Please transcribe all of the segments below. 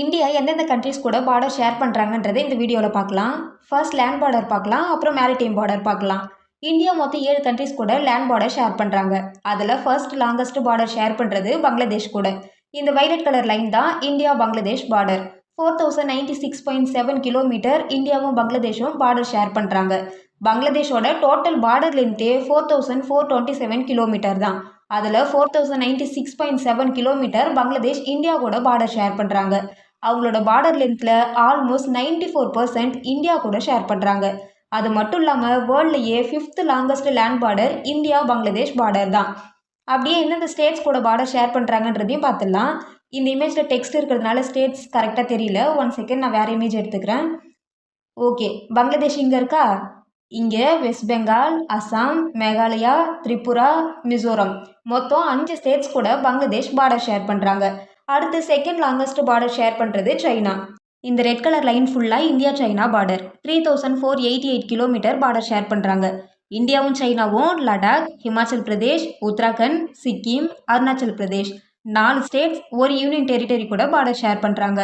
India எந்தெந்த countries கூட border share பண்ணுறாங்கன்றதை இந்த வீடியோவில் பார்க்கலாம். ஃபர்ஸ்ட் லேண்ட் பார்டர் பார்க்கலாம், அப்புறம் மேரிடைம் பார்டர் பார்க்கலாம். இந்தியா மொத்தம் 7 கண்ட்ரீஸ் கூட லேண்ட் பார்டர் ஷேர் பண்ணுறாங்க. அதில் ஃபர்ஸ்ட் லாங்கஸ்ட் பார்டர் ஷேர் பண்ணுறது பங்களாதேஷ் கூட. இந்த வைலட் கலர் லைன் தான் இந்தியா பங்களாதேஷ் பார்டர். 4096.7 கிலோமீட்டர் இந்தியாவும் பங்களாதேஷும் பார்டர் ஷேர் பண்ணுறாங்க. பங்களாதேஷோட டோட்டல் பார்டர் லென்த்தே 4427 கிலோமீட்டர் தான். அதில் 4096.7 கிலோமீட்டர் பங்களாதேஷ் இந்தியா கூட பார்டர் ஷேர் பண்ணுறாங்க. அவங்களோட பார்டர் லென்த்தில் ஆல்மோஸ்ட் 94% இந்தியா கூட ஷேர் பண்ணுறாங்க. அது மட்டும் இல்லாமல் வேர்ல்ட்லேயே 5th longest land border India Bangladesh border தான். அப்படியே எந்தெந்த ஸ்டேட்ஸ் கூட பார்டர் ஷேர் பண்ணுறாங்கன்றதையும் பார்த்துடலாம். இந்த இமேஜில் டெக்ஸ்ட் இருக்கிறதுனால ஸ்டேட்ஸ் கரெக்டாக தெரியல. 1 செகண்ட், நான் வேறு இமேஜ் எடுத்துக்கிறேன். ஓகே, பங்களாதேஷ் இங்கே இருக்கா? இங்கே வெஸ்ட் பெங்கால், அசாம், மேகாலயா, திரிபுரா, மிசோரம் மொத்தம் 5 ஸ்டேட்ஸ் கூட பங்களாதேஷ் பார்டர் ஷேர் பண்ணுறாங்க. அடுத்து செகண்ட் லாங்கஸ்ட் பார்டர் ஷேர் பண்ணுறது சைனா. இந்த ரெட் கலர் லைன் ஃபுல்லாக India China border. 3488 kilometre border share பண்ணுறாங்க. இந்தியாவும் சைனாவும் லடாக், ஹிமாச்சல் பிரதேஷ், உத்தராகண்ட், சிக்கிம், அருணாச்சல் பிரதேஷ் 4 ஸ்டேட்ஸ் ஒரு யூனியன் டெரிட்டரி கூட பார்டர் ஷேர் பண்ணுறாங்க.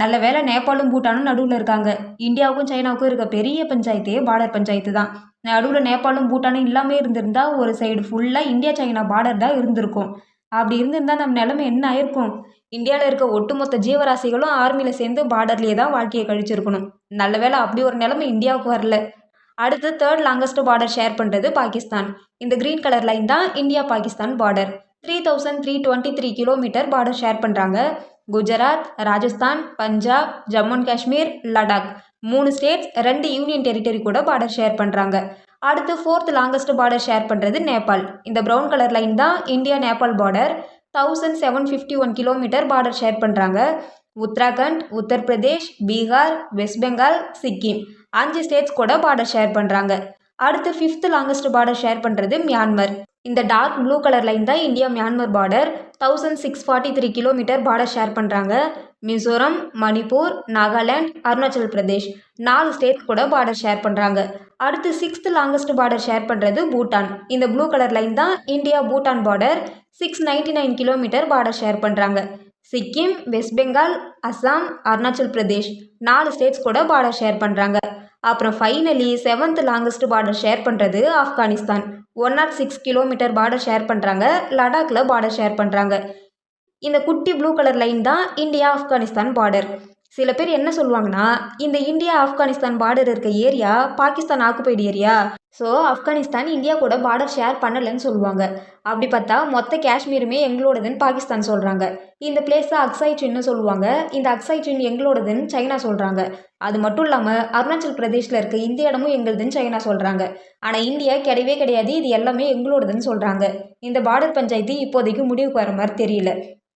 நல்ல வேளை நேபாளும் பூட்டானும் நடுவில் இருக்காங்க. இந்தியாவுக்கும் சைனாவுக்கும் இருக்க பெரிய பஞ்சாயத்தே பார்டர் பஞ்சாயத்து தான். நடுவில் நேபாளும் பூட்டானும் இல்லாமல் இருந்திருந்தா ஒரு சைடு ஃபுல்லாக இந்தியா சைனா பார்டர் தான் இருந்திருக்கும். அப்படி இருந்திருந்தால் நம்ம நிலைமை என்ன ஆயிருக்கும்? இந்தியாவில் இருக்க ஒட்டுமொத்த ஜீவராசிகளும் ஆர்மியில் சேர்ந்து பார்டர்லேயே தான் வாழ்க்கையை கழிச்சிருக்கணும். நல்ல வேளை அப்படி ஒரு நிலைமை இந்தியாவுக்கு வரல. அடுத்து தேர்ட் லாங்கஸ்ட் பார்டர் ஷேர் பண்ணுறது பாகிஸ்தான். இந்த க்ரீன் கலர் லைன் தான் India Pakistan border. 3323 kilometre border share பண்ணுறாங்க. Gujarat, Rajasthan, Punjab, Jammu and Kashmir, Ladakh 3 states 2 union territory கூட பார்டர் ஷேர் பண்ணுறாங்க. அடுத்து 4th லாங்கஸ்ட் பார்டர் ஷேர் பண்ணுறது நேபாள். இந்த ப்ரௌன் கலர் லைன் தான் India Nepal border. 1751 kilometre border share பண்ணுறாங்க. உத்தராகண்ட், உத்தரப்பிரதேஷ், பீகார், வெஸ்ட் பெங்கால், சிக்கிம் 5 ஸ்டேட்ஸ் கூட பார்டர் ஷேர் பண்ணுறாங்க. அடுத்து 5th லாங்கஸ்ட் பார்டர் ஷேர் பண்ணுறது மியான்மர். இந்த டார்க் ப்ளூ கலர் லைன் தான் India Myanmar border. 1643 kilometre border share பண்ணுறாங்க. மிசோரம், மணிப்பூர், நாகாலாந்து, அருணாச்சல் பிரதேஷ் 4 ஸ்டேட்ஸ் கூட பார்டர் ஷேர் பண்ணுறாங்க. அடுத்து 6th லாங்கஸ்ட் பார்டர் ஷேர் பண்ணுறது பூட்டான். இந்த ப்ளூ கலர் லைன் தான் India Bhutan border. 699 kilometre border share பண்ணுறாங்க. சிக்கிம், வெஸ்ட் பெங்கால், அசாம், அருணாச்சல் பிரதேஷ் 4 ஸ்டேட்ஸ் கூட பார்டர் ஷேர் பண்ணுறாங்க. அப்புறம் finally 7th longest border share பண்ணுறது ஆப்கானிஸ்தான். 106 கிலோமீட்டர் பார்டர் ஷேர் பண்ணுறாங்க. லடாக்கில் பார்டர் ஷேர் பண்ணுறாங்க. இந்த குட்டி ப்ளூ கலர் லைன் தான் இந்தியா ஆப்கானிஸ்தான் பார்டர். சில பேர் என்ன சொல்லுவாங்கன்னா, இந்த இந்தியா ஆப்கானிஸ்தான் பார்டர் இருக்க area Pakistan occupied area, so Afghanistan India கூட பார்டர் ஷேர் பண்ணலைன்னு சொல்லுவாங்க. அப்படி பார்த்தா மொத்த காஷ்மீருமே எங்களோடதுன்னு பாகிஸ்தான் சொல்கிறாங்க. இந்த பிளேஸை அக்ஸாய் சின்னு சொல்லுவாங்க. இந்த அக்ஸாய் சின் எங்களோடதுன்னு சைனா சொல்கிறாங்க. அது மட்டும் இல்லாமல் அருணாச்சல் பிரதேஷில் இருக்க இந்த இடமும் எங்களுதுன்னு சைனா சொல்கிறாங்க. ஆனால் இந்தியா கிடையவே கிடையாது, இது எல்லாமே எங்களோடதுன்னு சொல்கிறாங்க. இந்த பார்டர் பஞ்சாயத்து இப்போதைக்கு முடிவுக்கு வர மாதிரி தெரியல.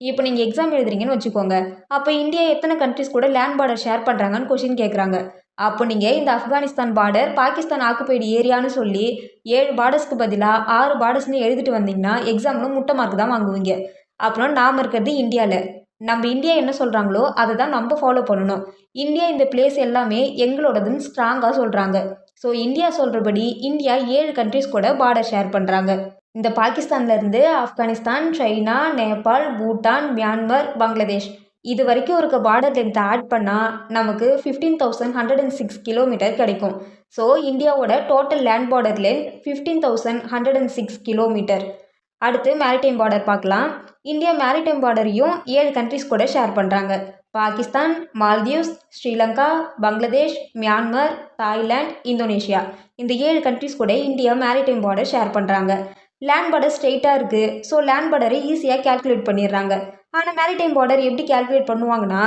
இப்போ நீங்கள் எக்ஸாம் எழுதுறீங்கன்னு வச்சுக்கோங்க. அப்போ இந்தியா எத்தனை கண்ட்ரிஸ் கூட லேண்ட் பார்டர் ஷேர் பண்ணுறாங்கன்னு கொஷின் கேட்குறாங்க. அப்போ நீங்கள் இந்த ஆப்கானிஸ்தான் பார்டர் பாகிஸ்தான் ஆக்குபைடு ஏரியான்னு சொல்லி 7 பார்டர்ஸ்க்கு பதிலாக 6 பார்டர்ஸ்னு எழுதிட்டு வந்தீங்கன்னா எக்ஸாமில் முட்டை மார்க் தான் வாங்குவீங்க. அப்புறம் நாம் இருக்கிறது இந்தியாவில். நம்ம இந்தியா என்ன சொல்கிறாங்களோ அதை தான் நம்ம ஃபாலோ பண்ணணும். இந்தியா இந்த பிளேஸ் எல்லாமே எங்களோடதுன்னு ஸ்ட்ராங்காக சொல்கிறாங்க. ஸோ இந்தியா சொல்கிறபடி இந்தியா 7 கண்ட்ரிஸ் கூட பார்டர் ஷேர் பண்ணுறாங்க. இந்த பாகிஸ்தான்லேருந்து ஆப்கானிஸ்தான், சைனா, நேபாள், பூட்டான், மியான்மர், பங்களாதேஷ் இது வரைக்கும் இருக்க பார்டர் லென்த்தை ஆட் பண்ணால் நமக்கு 15,106 கிலோமீட்டர் கிடைக்கும். ஸோ இந்தியாவோட total land border length 15,106 kilometre. அடுத்து மேரிடைம் பார்டர் பார்க்கலாம். இந்தியா மேரிடைம் பார்டரையும் 7 கண்ட்ரிஸ் கூட ஷேர் பண்ணுறாங்க. Pakistan, Maldives, Sri Lanka, Bangladesh, Myanmar, Thailand, Indonesia இந்த 7 கண்ட்ரிஸ் கூட இந்தியா மேரிடைம் பார்டர் ஷேர் பண்ணுறாங்க. லேண்ட் பார்டர் ஸ்ட்ரெயிட்டாக இருக்குது. ஸோ லேண்ட் பார்டரை ஈஸியாக கேல்குலேட் பண்ணிடுறாங்க. ஆனால் மேரிடைம் பார்டர் எப்படி கேல்குலேட் பண்ணுவாங்கன்னா,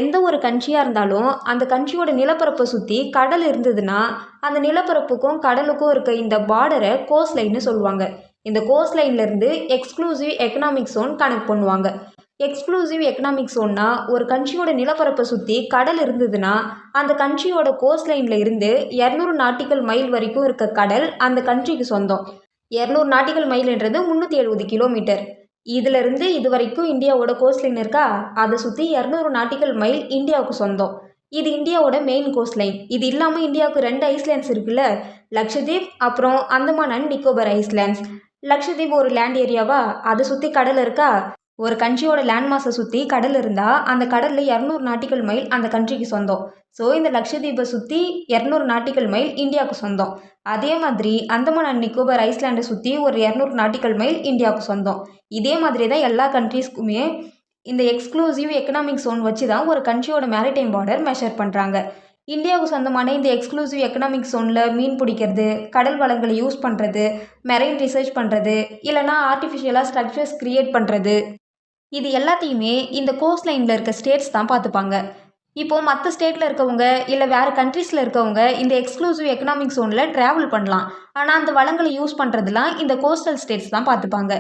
எந்த ஒரு கண்ட்ரியாக இருந்தாலும் அந்த கண்ட்ரியோட நிலப்பரப்பை சுற்றி கடல் இருந்ததுன்னா அந்த நிலப்பரப்புக்கும் கடலுக்கும் இருக்க இந்த பார்டரை கோஸ்ட் லைன்னு சொல்லுவாங்க. இந்த கோஸ்ட் லைன்லேருந்து எக்ஸ்க்ளூசிவ் எக்கனாமிக் ஜோன் கனெக்ட் பண்ணுவாங்க. எக்ஸ்க்ளூசிவ் எக்கனாமிக் ஜோன்னா ஒரு கண்ட்ரியோட நிலப்பரப்பை சுற்றி கடல் இருந்ததுன்னா அந்த கண்ட்ரியோட கோஸ்ட் லைனில் இருந்து 200 நாட்டிக்கல் மைல் வரைக்கும் இருக்க கடல் அந்த கண்ட்ரிக்கு சொந்தம். 200 நாட்டிக்கல் மைல்ன்றது 370 கிலோமீட்டர். இதிலிருந்து இது வரைக்கும் இந்தியாவோட கோஸ்ட் லைன் இருக்கா, அதை சுற்றி 200 நாட்டிக்கல் மைல் இந்தியாவுக்கு சொந்தம். இது இந்தியாவோட மெயின் கோஸ்ட் லைன். இது இல்லாமல் இந்தியாவுக்கு 2 ஐஸ்லேண்ட்ஸ் இருக்குல்ல, லக்ஷதீப் அப்புறம் அந்தமான் அண்ட் நிக்கோபர் ஐஸ்லேண்ட்ஸ். லக்ஷதீப் ஒரு லேண்ட் ஏரியாவா, அதை சுற்றி கடல் இருக்கா. ஒரு கண்ட்ரியோட லேண்ட் மாஸை சுற்றி கடல் இருந்தால் அந்த கடலில் 200 நாட்டிக்கல் மைல் அந்த கண்ட்ரிக்கு சொந்தம். ஸோ இந்த லட்சத்தீபை சுற்றி 200 நாட்டிக்கல் மைல் இந்தியாவுக்கு சொந்தம். அதே மாதிரி அந்தமான் அண்ட் நிக்கோபார் ஐஸ்லாண்டை சுற்றி ஒரு 200 நாட்டிக்கல் மைல் இந்தியாவுக்கு சொந்தம். இதே மாதிரி தான் எல்லா கண்ட்ரீஸ்க்குமே இந்த எக்ஸ்க்ளூசிவ் எக்கனாமிக் ஜோன் வச்சு தான் ஒரு கண்ட்ரியோட மேரிடைம் பார்டர் மெஷர் பண்ணுறாங்க. இந்தியாவுக்கு சொந்தமான இந்த எக்ஸ்க்ளூசிவ் எக்கனாமிக் ஜோனில் மீன் பிடிக்கிறது, கடல் வளங்களை யூஸ் பண்ணுறது, மெரைன் ரிசர்ச் பண்ணுறது, இல்லைனா ஆர்டிஃபிஷியலாக ஸ்ட்ரக்சர்ஸ் க்ரியேட் பண்ணுறது, இது எல்லாத்தையுமே இந்த கோஸ்ட் லைனில் இருக்க ஸ்டேட்ஸ் தான் பார்த்துப்பாங்க. இப்போது மற்ற ஸ்டேட்டில் இருக்கவங்க இல்லை வேறு கண்ட்ரீஸில் இருக்கவங்க இந்த எக்ஸ்க்ளூசிவ் எக்கனாமிக் ஜோனில் ட்ராவல் பண்ணலாம். ஆனால் அந்த வளங்களை யூஸ் பண்ணுறதுலாம் இந்த கோஸ்டல் ஸ்டேட்ஸ் தான் பார்த்துப்பாங்க.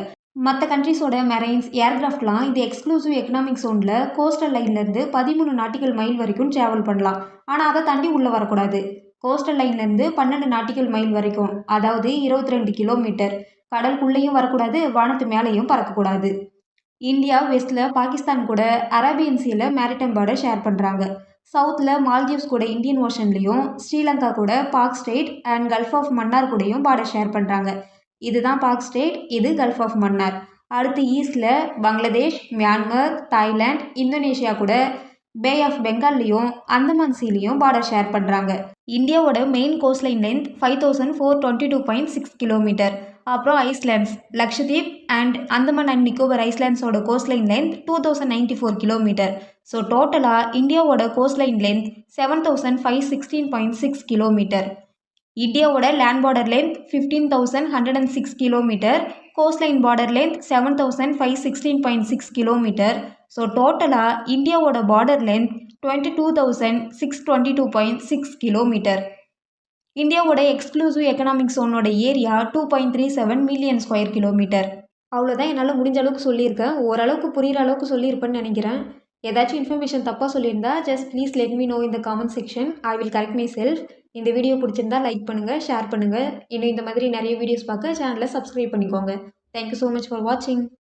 மற்ற கண்ட்ரீஸோட மெரைன்ஸ், ஏர்கிராஃப்ட்லாம் இந்த எக்ஸ்க்ளூசிவ் எக்கனாமிக் ஜோனில் கோஸ்டல் லைன்லேருந்து 13 நாட்டிக்கல் மைல் வரைக்கும் ட்ராவல் பண்ணலாம். ஆனால் அதை தாண்டி உள்ளே வரக்கூடாது. கோஸ்டல் லைன்லேருந்து 12 நாட்டிக்கல் மைல் வரைக்கும், அதாவது 22 கிலோமீட்டர், கடலுக்குள்ளேயும் வரக்கூடாது, வானத்து மேலேயும் பறக்கக்கூடாது. இந்தியா வெஸ்ட்டில் பாகிஸ்தான் கூட அரேபியன் சீல மேரிடைம் பார்டர் ஷேர் பண்ணுறாங்க. சவுத்தில் மால்தீவ்ஸ் கூட இந்தியன் ஓஷன்லேயும், ஸ்ரீலங்கா கூட Palk Strait and Gulf of Mannar கூடயும் பார்டர் ஷேர் பண்ணுறாங்க. இதுதான் பாக் ஸ்டேட், இது கல்ஃப் ஆஃப் மன்னார். அடுத்து ஈஸ்டில் பங்களாதேஷ், மியான்மர், தாய்லாந்து, இந்தோனேஷியா கூட பே ஆஃப் பெங்கால்லையும் அந்தமான் சீலையும் பார்டர் ஷேர் பண்ணுறாங்க. இந்தியாவோட main coast line length 5422.6 kilometre. அப்புறம் islands, Lakshadweep and Andaman and Nicobar ஐஸ்லாண்ட்ஸோட coast line length 2094 kilometre. So டோட்டலாக இந்தியாவோட கோஸ்ட் லைன் லென்த் 7516.6 கிலோமீட்டர். இந்தியாவோட land border length 15,106 kilometre, cost line border length 7,516.6 kilometre. So டோட்டலாக இந்தியாவோட பார்டர் லென்த் 22,622.6 கிலோமீட்டர். இந்தியாவோட எக்ஸ்க்ளூசிவ் எக்கனாமிக் ஜோனோட area 2.37 million square kilometre. அவ்வளோதான் என்னால் முடிஞ்ச அளவுக்கு சொல்லியிருக்கேன். ஓரளவுக்கு புரிகிற அளவுக்கு சொல்லியிருப்பேன்னு நினைக்கிறேன். ஏதாச்சும் இன்ஃபர்மேஷன் தப்பாக சொல்லியிருந்தா just please let me know in the comment section. I will correct myself. இந்த வீடியோ பிடிச்சிருந்தா லைக் பண்ணுங்கள், ஷேர் பண்ணுங்கள். இன்னும் இந்த மாதிரி நிறைய வீடியோஸ் பார்க்க சேனலை சப்ஸ்கிரைப் பண்ணிக்கோங்க. தேங்க்யூ ஸோ மச் ஃபார் வாட்சிங்.